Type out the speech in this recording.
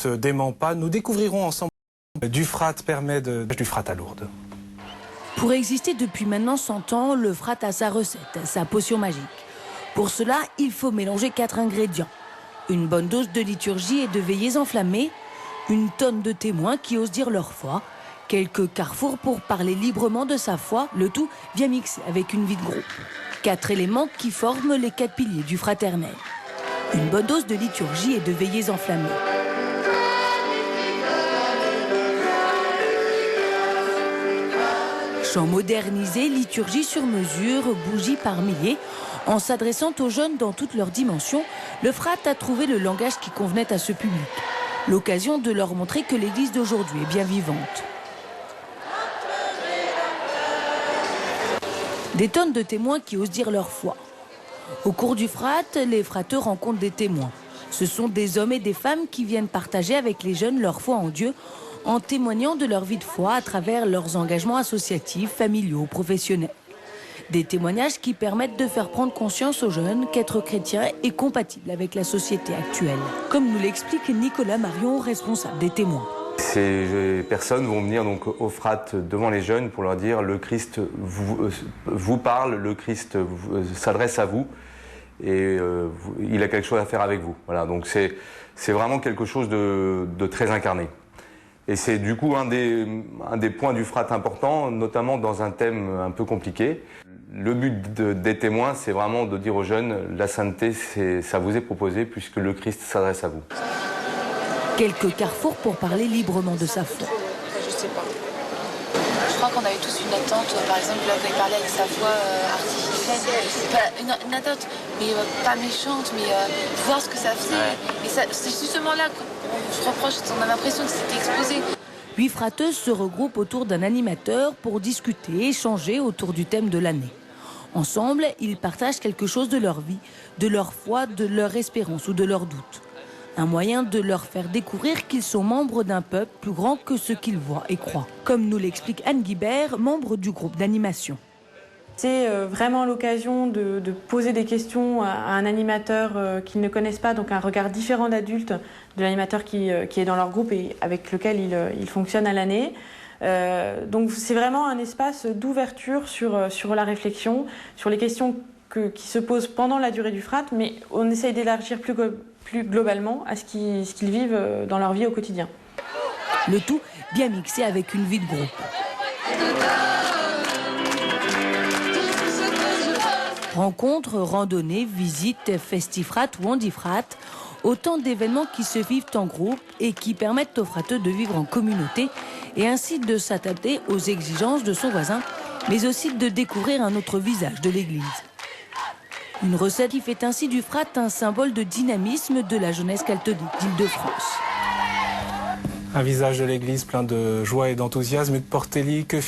ne dément pas. Nous découvrirons ensemble du Frat permet du Frat à Lourdes. Pour exister depuis maintenant 100 ans, le Frat a sa recette, sa potion magique. Pour cela, il faut mélanger 4 ingrédients. Une bonne dose de liturgie et de veillées enflammées, une tonne de témoins qui osent dire leur foi, quelques carrefours pour parler librement de sa foi, le tout bien mixé avec une vie de groupe. 4 éléments qui forment les 4 piliers du fraternel. Une bonne dose de liturgie et de veillées enflammées. Chant modernisé, liturgie sur mesure, bougies par milliers. En s'adressant aux jeunes dans toutes leurs dimensions, le Frat a trouvé le langage qui convenait à ce public. L'occasion de leur montrer que l'Église d'aujourd'hui est bien vivante. Des tonnes de témoins qui osent dire leur foi. Au cours du Frat, les frateux rencontrent des témoins. Ce sont des hommes et des femmes qui viennent partager avec les jeunes leur foi en Dieu, en témoignant de leur vie de foi à travers leurs engagements associatifs, familiaux, professionnels. Des témoignages qui permettent de faire prendre conscience aux jeunes qu'être chrétien est compatible avec la société actuelle. Comme nous l'explique Nicolas Marion, responsable des témoins. Ces personnes vont venir donc au Frat devant les jeunes pour leur dire le Christ vous parle, le Christ s'adresse à vous et il a quelque chose à faire avec vous. Voilà, donc c'est vraiment quelque chose de très incarné. Et c'est du coup un des points du Frat important, notamment dans un thème un peu compliqué. Le but des témoins, c'est vraiment de dire aux jeunes, la sainteté, ça vous est proposé puisque le Christ s'adresse à vous. Quelques carrefours pour parler librement de sa foi. Je sais pas. Je crois qu'on avait tous une attente, par exemple, là, quand il parlait avec sa voix artificielle. Pas une attente, mais pas méchante, mais voir ce que ça faisait. Ouais. Et c'est justement là qu'on se reproche, on a l'impression que c'était exposé. 8 frateuses se regroupent autour d'un animateur pour discuter, échanger autour du thème de l'année. Ensemble, ils partagent quelque chose de leur vie, de leur foi, de leur espérance ou de leurs doutes. Un moyen de leur faire découvrir qu'ils sont membres d'un peuple plus grand que ce qu'ils voient et croient. Comme nous l'explique Anne Guibert, membre du groupe d'animation. C'est vraiment l'occasion de poser des questions à un animateur qu'ils ne connaissent pas, donc un regard différent d'adulte de l'animateur qui est dans leur groupe et avec lequel ils fonctionnent à l'année. Donc c'est vraiment un espace d'ouverture sur la réflexion, sur les questions qui se posent pendant la durée du Frat, mais on essaye d'élargir plus globalement à ce qu'ils vivent dans leur vie au quotidien. Le tout bien mixé avec une vie de groupe. Rencontres, randonnées, visites, festifrat ou handifrat, autant d'événements qui se vivent en groupe et qui permettent aux frateux de vivre en communauté et ainsi de s'adapter aux exigences de son voisin, mais aussi de découvrir un autre visage de l'Église. Une recette qui fait ainsi du Frat un symbole de dynamisme de la jeunesse catholique d'Île-de-France. Un visage de l'Église plein de joie et d'enthousiasme et de Portelli que